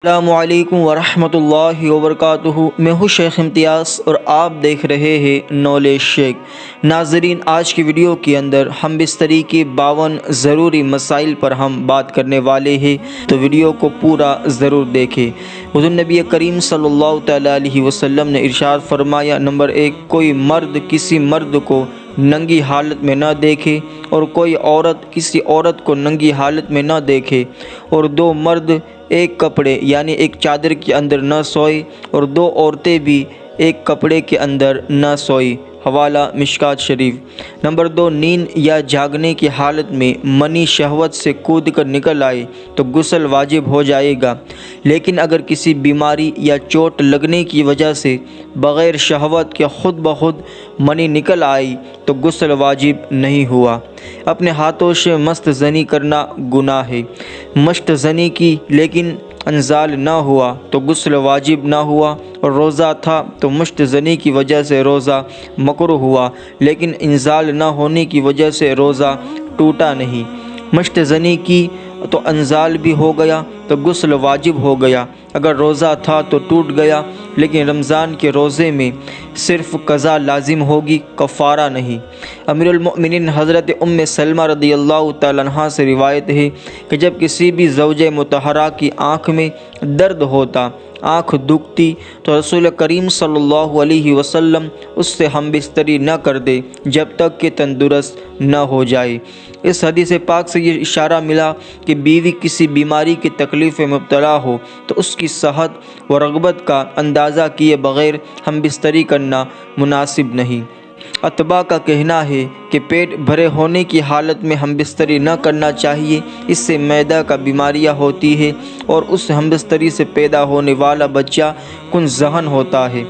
السلام علیکم ورحمۃ اللہ وبرکاتہ۔ میں ہوں شیخ امتیاز اور آپ دیکھ رہے ہیں نالج شیک۔ ناظرین، آج کی ویڈیو کے اندر ہم بستری کے 52 ضروری مسائل پر ہم بات کرنے والے ہیں، تو ویڈیو کو پورا ضرور دیکھیں۔ حضور نبی کریم صلی اللہ تعالیٰ علیہ وسلم نے ارشاد فرمایا، نمبر 1، کوئی مرد کسی مرد کو ننگی حالت میں نہ دیکھے اور کوئی عورت کسی عورت کو ننگی حالت میں نہ دیکھے، اور 2 مرد ایک کپڑے یعنی ایک چادر کے اندر نہ سوئے اور 2 عورتیں بھی ایک کپڑے کے اندر نہ سوئی۔ حوالہ مشکات شریف۔ نمبر 2، نیند یا جاگنے کی حالت میں منی شہوت سے کود کر نکل آئے تو غسل واجب ہو جائے گا، لیکن اگر کسی بیماری یا چوٹ لگنے کی وجہ سے بغیر شہوت کے خود بخود منی نکل آئی تو غسل واجب نہیں ہوا۔ اپنے ہاتھوں سے مست زنی کرنا گناہ ہے۔ مشت زنی کی لیکن انزال نہ ہوا تو غسل واجب نہ ہوا، اور روزہ تھا تو مشت زنی کی وجہ سے روزہ مکروہ ہوا، لیکن انزال نہ ہونے کی وجہ سے روزہ ٹوٹا نہیں۔ مشت زنی کی تو انزال بھی ہو گیا تو غسل واجب ہو گیا، اگر روزہ تھا تو ٹوٹ گیا، لیکن رمضان کے روزے میں صرف قضا لازم ہوگی، کفارہ نہیں۔ امیر المؤمنین حضرت ام سلمہ رضی اللہ تعالیٰ عنہا سے روایت ہے کہ جب کسی بھی زوجہ مطہرہ کی آنکھ میں درد ہوتا، آنکھ دکھتی، تو رسول کریم صلی اللہ علیہ وسلم اس سے ہم بستری نہ کر دے جب تک کہ تندرست نہ ہو جائے۔ اس حدیث پاک سے یہ اشارہ ملا کہ بیوی کسی بیماری کی تکلیف میں مبتلا ہو تو اس کی صحت و رغبت کا اندازہ کیے بغیر ہم بستری کرنا مناسب نہیں۔ اتباع کا کہنا ہے کہ پیٹ بھرے ہونے کی حالت میں ہم بستری نہ کرنا چاہیے، اس سے معدہ کا بیماریاں ہوتی ہے اور اس ہم بستری سے پیدا ہونے والا بچہ کن ذہن ہوتا ہے۔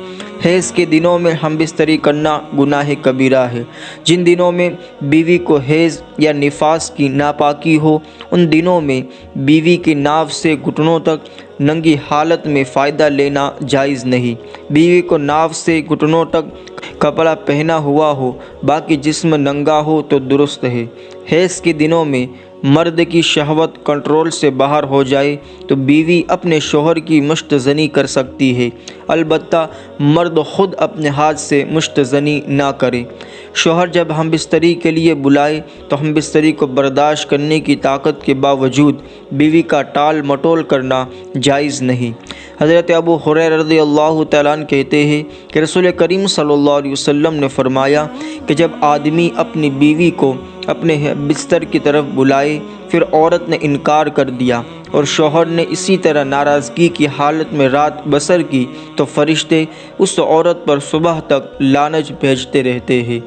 حیض کے دنوں میں ہم بستری کرنا گناہ کبیرہ ہے۔ جن دنوں میں بیوی کو حیض یا نفاس کی ناپاکی ہو، ان دنوں میں بیوی کی ناف سے گھٹنوں تک ننگی حالت میں فائدہ لینا جائز نہیں۔ بیوی کو ناف سے گھٹنوں تک کپڑا پہنا ہوا ہو، باقی جسم ننگا ہو تو درست ہے۔ حیض کے دنوں میں مرد کی شہوت کنٹرول سے باہر ہو جائے تو بیوی اپنے شوہر کی مشت زنی کر سکتی ہے، البتہ مرد خود اپنے ہاتھ سے مشت زنی نہ کرے۔ شوہر جب ہم بستری کے لیے بلائے تو ہم بستری کو برداشت کرنے کی طاقت کے باوجود بیوی کا ٹال مٹول کرنا جائز نہیں۔ حضرت ابو ہریرہ رضی اللہ تعالیٰ عنہ کہتے ہیں کہ رسول کریم صلی اللہ علیہ وسلم نے فرمایا کہ جب آدمی اپنی بیوی کو اپنے بستر کی طرف بلائے، پھر عورت نے انکار کر دیا اور شوہر نے اسی طرح ناراضگی کی حالت میں رات بسر کی، تو فرشتے اس عورت پر صبح تک لعنت بھیجتے رہتے ہیں۔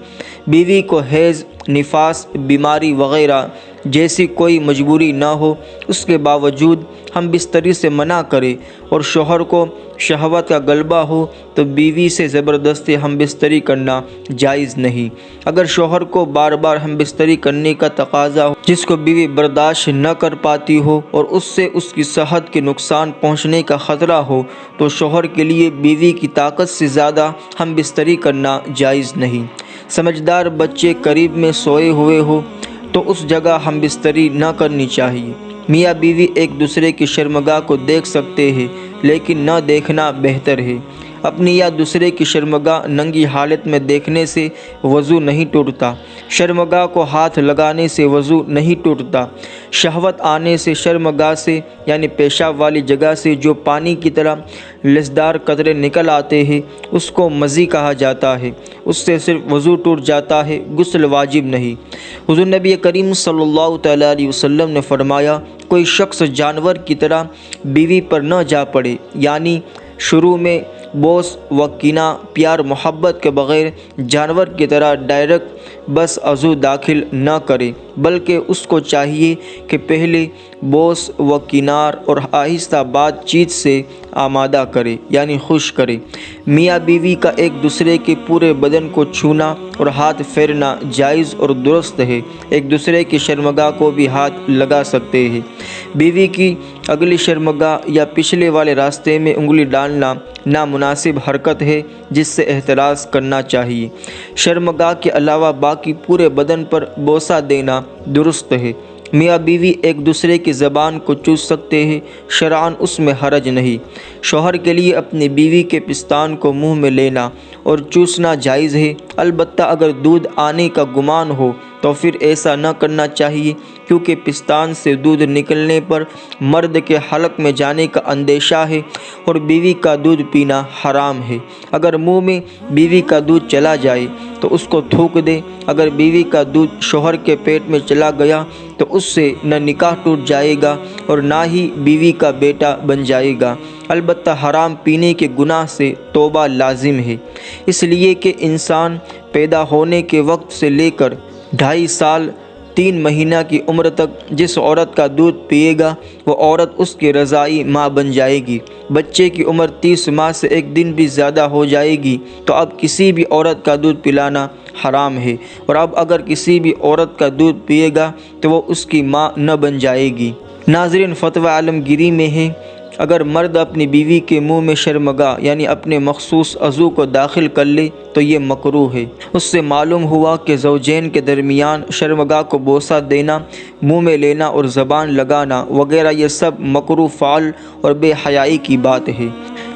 بیوی کو حیض، نفاس، بیماری وغیرہ جیسی کوئی مجبوری نہ ہو، اس کے باوجود ہم بستری سے منع کریں اور شوہر کو شہوت کا غلبہ ہو تو بیوی سے زبردستی ہم بستری کرنا جائز نہیں۔ اگر شوہر کو بار بار ہم بستری کرنے کا تقاضا ہو جس کو بیوی برداشت نہ کر پاتی ہو اور اس سے اس کی صحت کے نقصان پہنچنے کا خطرہ ہو، تو شوہر کے لیے بیوی کی طاقت سے زیادہ ہم بستری کرنا جائز نہیں۔ سمجھدار بچے قریب میں سوئے ہوئے ہو تو اس جگہ ہم بستری نہ کرنی چاہیے۔ میاں بیوی ایک دوسرے کی شرمگاہ کو دیکھ سکتے ہیں، لیکن نہ دیکھنا بہتر ہے۔ اپنی یا دوسرے کی شرمگاہ ننگی حالت میں دیکھنے سے وضو نہیں ٹوٹتا، شرمگاہ کو ہاتھ لگانے سے وضو نہیں ٹوٹتا۔ شہوت آنے سے شرمگاہ سے یعنی پیشاب والی جگہ سے جو پانی کی طرح لذیذدار قطرے نکل آتے ہیں، اس کو مزی کہا جاتا ہے، اس سے صرف وضو ٹوٹ جاتا ہے، غسل واجب نہیں۔ حضور نبی کریم صلی اللہ تعالیٰ علیہ وسلم نے فرمایا، کوئی شخص جانور کی طرح بیوی پر نہ جا پڑے، یعنی شروع میں بوس و کینہ، پیار محبت کے بغیر جانور کی طرح ڈائریکٹ بس عضو داخل نہ کرے، بلکہ اس کو چاہیے کہ پہلے بوس و کنار اور آہستہ بات چیت سے آمادہ کرے، یعنی خوش کرے۔ میاں بیوی کا ایک دوسرے کے پورے بدن کو چھونا اور ہاتھ پھیرنا جائز اور درست ہے، ایک دوسرے کی شرمگاہ کو بھی ہاتھ لگا سکتے ہیں۔ بیوی کی اگلی شرمگاہ یا پچھلے والے راستے میں انگلی ڈالنا نامناسب حرکت ہے جس سے احتراز کرنا چاہیے۔ شرمگاہ کے علاوہ باقی پورے بدن پر بوسہ دینا درست ہے۔ میاں بیوی ایک دوسرے کی زبان کو چوس سکتے ہیں، شرعاً اس میں حرج نہیں۔ شوہر کے لیے اپنی بیوی کے پستان کو منہ میں لینا اور چوسنا جائز ہے، البتہ اگر دودھ آنے کا گمان ہو تو پھر ایسا نہ کرنا چاہیے، کیونکہ پستان سے دودھ نکلنے پر مرد کے حلق میں جانے کا اندیشہ ہے اور بیوی کا دودھ پینا حرام ہے۔ اگر منہ میں بیوی کا دودھ چلا جائے تو اس کو تھوک دے۔ اگر بیوی کا دودھ شوہر کے پیٹ میں چلا گیا تو اس سے نہ نکاح ٹوٹ جائے گا اور نہ ہی بیوی کا بیٹا بن جائے گا، البتہ حرام پینے کے گناہ سے توبہ لازم ہے، اس لیے کہ انسان پیدا ہونے کے وقت سے لے کر 2.5 سال 3 مہینہ کی عمر تک جس عورت کا دودھ پیے گا وہ عورت اس کی رضاعی ماں بن جائے گی۔ بچے کی عمر 30 ماہ سے 1 دن بھی زیادہ ہو جائے گی تو اب کسی بھی عورت کا دودھ پلانا حرام ہے، اور اب اگر کسی بھی عورت کا دودھ پیے گا تو وہ اس کی ماں نہ بن جائے گی۔ ناظرین، فتوی عالمگیری میں ہے اگر مرد اپنی بیوی کے منہ میں شرمگاہ یعنی اپنے مخصوص عضو کو داخل کر لے تو یہ مکروہ ہے۔ اس سے معلوم ہوا کہ زوجین کے درمیان شرمگاہ کو بوسہ دینا، منہ میں لینا اور زبان لگانا وغیرہ یہ سب مکروہ فعل اور بے حیائی کی بات ہے۔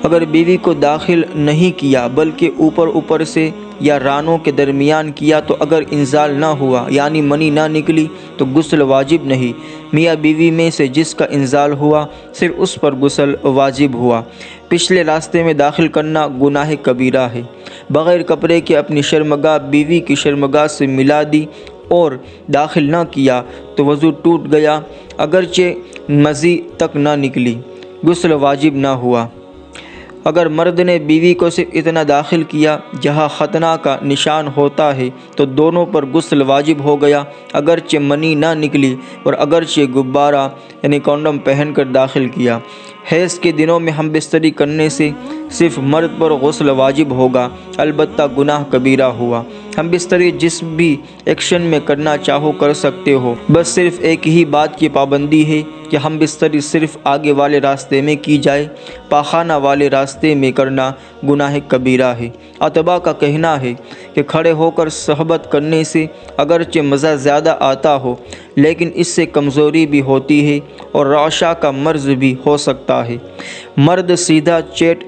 اگر بیوی کو داخل نہیں کیا بلکہ اوپر سے یا رانوں کے درمیان کیا تو اگر انزال نہ ہوا یعنی منی نہ نکلی تو غسل واجب نہیں۔ میاں بیوی میں سے جس کا انزال ہوا صرف اس پر غسل واجب ہوا۔ پچھلے راستے میں داخل کرنا گناہ کبیرہ ہے۔ بغیر کپڑے کے اپنی شرمگاہ بیوی کی شرمگاہ سے ملا دی اور داخل نہ کیا تو وضو ٹوٹ گیا، اگرچہ مزی تک نہ نکلی، غسل واجب نہ ہوا۔ اگر مرد نے بیوی کو صرف اتنا داخل کیا جہاں ختنہ کا نشان ہوتا ہے تو دونوں پر غسل واجب ہو گیا، اگرچہ منی نہ نکلی اور اگرچہ غبارہ یعنی کونڈم پہن کر داخل کیا۔ حیض کے دنوں میں ہم بستری کرنے سے صرف مرد پر غسل واجب ہوگا، البتہ گناہ کبیرہ ہوا۔ ہم بستری جس بھی ایکشن میں کرنا چاہو کر سکتے ہو، بس صرف ایک ہی بات کی پابندی ہے کہ ہم بستری صرف آگے والے راستے میں کی جائے، پاخانہ والے راستے میں کرنا گناہ کبیرہ ہے۔ اتباع کا کہنا ہے کہ کھڑے ہو کر صحبت کرنے سے اگرچہ مزہ زیادہ آتا ہو لیکن اس سے کمزوری بھی ہوتی ہے اور رعشہ کا مرض بھی ہو سکتا ہے۔ مرد سیدھا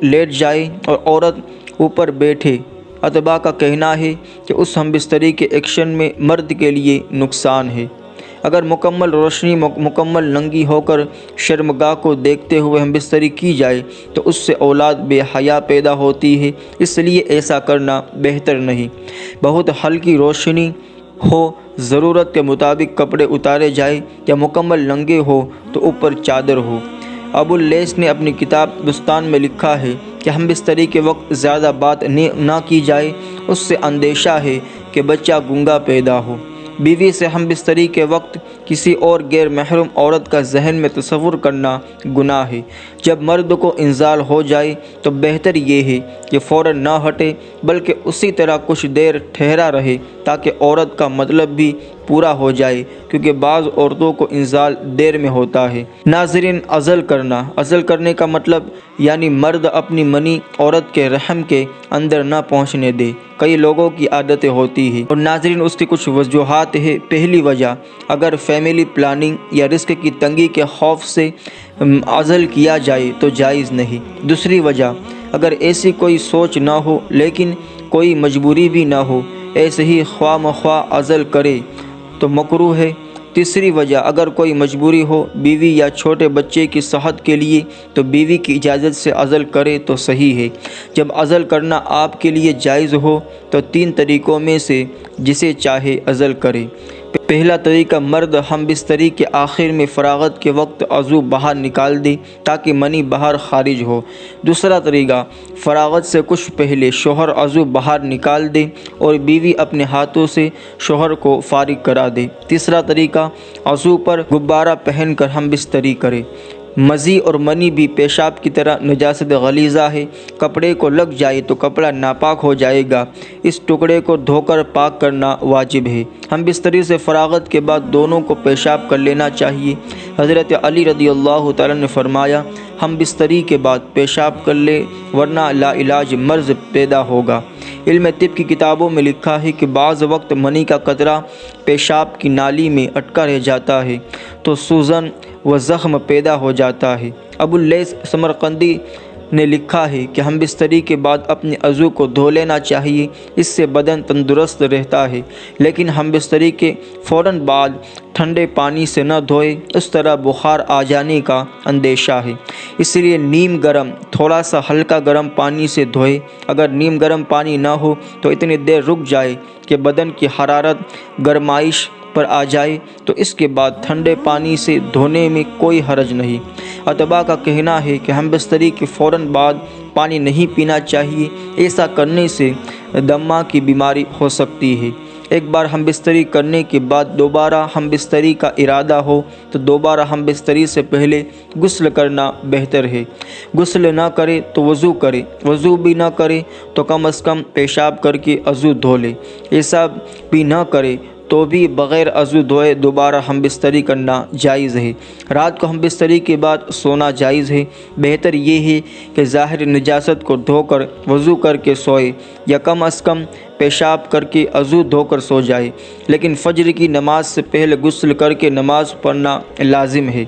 لیٹ جائے اور عورت اوپر بیٹھے، اتباع کا کہنا ہے کہ اس ہم بستری کے ایکشن میں مرد کے لیے نقصان ہے۔ اگر مکمل روشنی مکمل ننگی ہو کر شرمگاہ کو دیکھتے ہوئے ہم بستری کی جائے تو اس سے اولاد بے حیا پیدا ہوتی ہے، اس لیے ایسا کرنا بہتر نہیں۔ بہت ہلکی روشنی ہو، ضرورت کے مطابق کپڑے اتارے جائے، یا مکمل ننگے ہو تو اوپر چادر ہو۔ ابو اللیث نے اپنی کتاب بستان میں لکھا ہے کہ ہم بستری کے وقت زیادہ بات نہ کی جائے، اس سے اندیشہ ہے کہ بچہ گنگا پیدا ہو۔ بیوی سے ہم بستری کے وقت کسی اور غیر محرم عورت کا ذہن میں تصور کرنا گناہ ہے۔ جب مرد کو انزال ہو جائے تو بہتر یہ ہے کہ فوراً نہ ہٹے بلکہ اسی طرح کچھ دیر ٹھہرا رہے تاکہ عورت کا مطلب بھی پورا ہو جائے، کیونکہ بعض عورتوں کو انزال دیر میں ہوتا ہے۔ ناظرین، عزل کرنے کا مطلب یعنی مرد اپنی منی عورت کے رحم کے اندر نہ پہنچنے دے۔ کئی لوگوں کی عادتیں ہوتی ہیں اور ناظرین اس کی کچھ وجوہات ہیں۔ پہلی وجہ، اگر فیملی پلاننگ یا رزق کی تنگی کے خوف سے عزل کیا جائے تو جائز نہیں۔ دوسری وجہ، اگر ایسی کوئی سوچ نہ ہو لیکن کوئی مجبوری بھی نہ ہو، ایسے ہی خواہ مخواہ عزل کرے تو مکروہ ہے۔ تیسری وجہ، اگر کوئی مجبوری ہو بیوی یا چھوٹے بچے کی صحت کے لیے تو بیوی کی اجازت سے عزل کرے تو صحیح ہے۔ جب عزل کرنا آپ کے لیے جائز ہو تو 3 طریقوں میں سے جسے چاہے عزل کرے۔ پہلا طریقہ، مرد ہم بستری کے آخر میں فراغت کے وقت عضو باہر نکال دے تاکہ منی باہر خارج ہو۔ دوسرا طریقہ، فراغت سے کچھ پہلے شوہر عضو باہر نکال دے اور بیوی اپنے ہاتھوں سے شوہر کو فارغ کرا دے۔ تیسرا طریقہ، عضو پر غبارہ پہن کر ہم بستری کرے۔ مزی اور منی بھی پیشاب کی طرح نجاست غلیظہ ہے، کپڑے کو لگ جائے تو کپڑا ناپاک ہو جائے گا، اس ٹکڑے کو دھو کر پاک کرنا واجب ہے۔ ہم بستری سے فراغت کے بعد دونوں کو پیشاب کر لینا چاہیے۔ حضرت علی رضی اللہ تعالیٰ نے فرمایا، ہم بستری کے بعد پیشاب کر لے ورنہ لا علاج مرض پیدا ہوگا۔ علم طب کی کتابوں میں لکھا ہے کہ بعض وقت منی کا قطرہ پیشاب کی نالی میں اٹکا رہ جاتا ہے تو سوزن و زخم پیدا ہو جاتا ہے۔ ابو اللیث سمرقندی نے لکھا ہے کہ ہم بستری کے بعد اپنے عضو کو دھو لینا چاہیے، اس سے بدن تندرست رہتا ہے، لیکن ہم بستری کے فوراً بعد ٹھنڈے پانی سے نہ دھوئے، اس طرح بخار آ جانے کا اندیشہ ہے، اس لیے نیم گرم تھوڑا سا ہلکا گرم پانی سے دھوئے۔ اگر نیم گرم پانی نہ ہو تو اتنی دیر رک جائے کہ بدن کی حرارت گرمائش پر آ جائے تو اس کے بعد ٹھنڈے پانی سے دھونے میں کوئی حرج نہیں۔ اطباء کا کہنا ہے کہ ہم بستری کے فوراً بعد پانی نہیں پینا چاہیے، ایسا کرنے سے دمہ کی بیماری ہو سکتی ہے۔ ایک بار ہم بستری کرنے کے بعد دوبارہ ہم بستری کا ارادہ ہو تو دوبارہ ہم بستری سے پہلے غسل کرنا بہتر ہے۔ غسل نہ کرے تو وضو کرے، وضو بھی نہ کرے تو کم از کم پیشاب کر کے عضو دھو لے، ایسا بھی نہ کرے تو بھی بغیر عضو دھوئے دوبارہ ہم بستری کرنا جائز ہے۔ رات کو ہم بستری کے بعد سونا جائز ہے۔ بہتر یہ ہے کہ ظاہر نجاست کو دھو کر وضو کر کے سوئے یا کم از کم پیشاب کر کے عضو دھو کر سو جائے، لیکن فجر کی نماز سے پہلے غسل کر کے نماز پڑھنا لازم ہے۔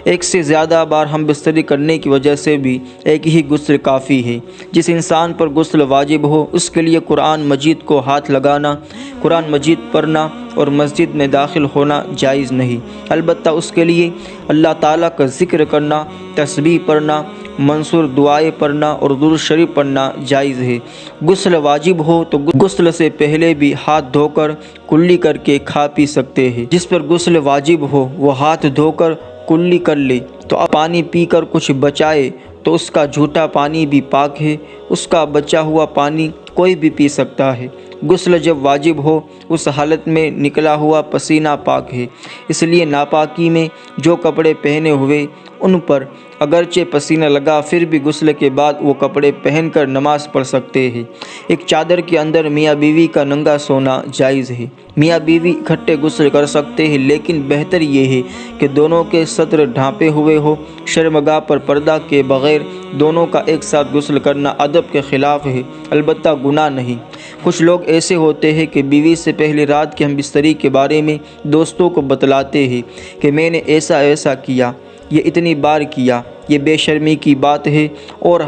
ایک سے زیادہ بار ہم بستری کرنے کی وجہ سے بھی ایک ہی غسل کافی ہے۔ جس انسان پر غسل واجب ہو اس کے لیے قرآن مجید کو ہاتھ لگانا، قرآن مجید پڑھنا اور مسجد میں داخل ہونا جائز نہیں، البتہ اس کے لیے اللہ تعالیٰ کا ذکر کرنا، تسبیح پڑھنا، منثور دعائیں پڑھنا اور درود شریف پڑھنا جائز ہے۔ غسل واجب ہو تو غسل سے پہلے بھی ہاتھ دھو کر کلی کر کے کھا پی سکتے ہیں۔ جس پر غسل واجب ہو وہ ہاتھ دھو کر کلی کر لے تو اب پانی پی کر کچھ بچائے تو اس کا جھوٹا پانی بھی پاک ہے، اس کا بچا ہوا پانی کوئی بھی پی سکتا ہے۔ غسل جب واجب ہو اس حالت میں نکلا ہوا پسینہ پاک ہے، اس لیے ناپاکی میں جو کپڑے پہنے ہوئے ان پر اگرچہ پسینہ لگا پھر بھی غسل کے بعد وہ کپڑے پہن کر نماز پڑھ سکتے ہیں۔ ایک چادر کے اندر میاں بیوی کا ننگا سونا جائز ہے۔ میاں بیوی اکٹھے غسل کر سکتے ہیں، لیکن بہتر یہ ہے کہ دونوں کے سطر ڈھانپے ہوئے ہو۔ شرمگاہ پر پردہ کے بغیر دونوں کا ایک ساتھ غسل کرنا ادب کے خلاف ہے، البتہ گناہ نہیں۔ کچھ لوگ ایسے ہوتے ہیں کہ بیوی سے پہلی رات کی ہم بستری کے بارے میں دوستوں کو بتلاتے ہیں کہ میں نے ایسا کیا، یہ اتنی بار کیا۔ یہ بے شرمی کی بات ہے اور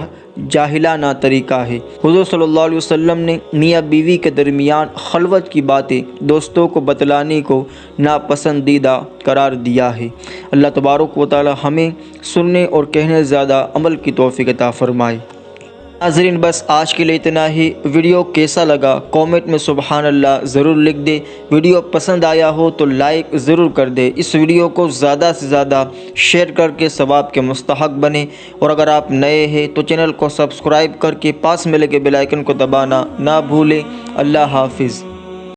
جاہلانہ طریقہ ہے۔ حضور صلی اللہ علیہ وسلم نے میاں بیوی کے درمیان خلوت کی باتیں دوستوں کو بتلانے کو ناپسندیدہ قرار دیا ہے۔ اللہ تبارک و تعالی ہمیں سننے اور کہنے زیادہ عمل کی توفیق عطا فرمائے۔ ناظرین بس آج کے لیے اتنا ہی۔ ویڈیو کیسا لگا کامنٹ میں سبحان اللہ ضرور لکھ دے۔ ویڈیو پسند آیا ہو تو لائک ضرور کر دے۔ اس ویڈیو کو زیادہ سے زیادہ شیئر کر کے ثواب کے مستحق بنے، اور اگر آپ نئے ہیں تو چینل کو سبسکرائب کر کے پاس میں لگے بیل آئیکن کو دبانا نہ بھولیں۔ اللہ حافظ۔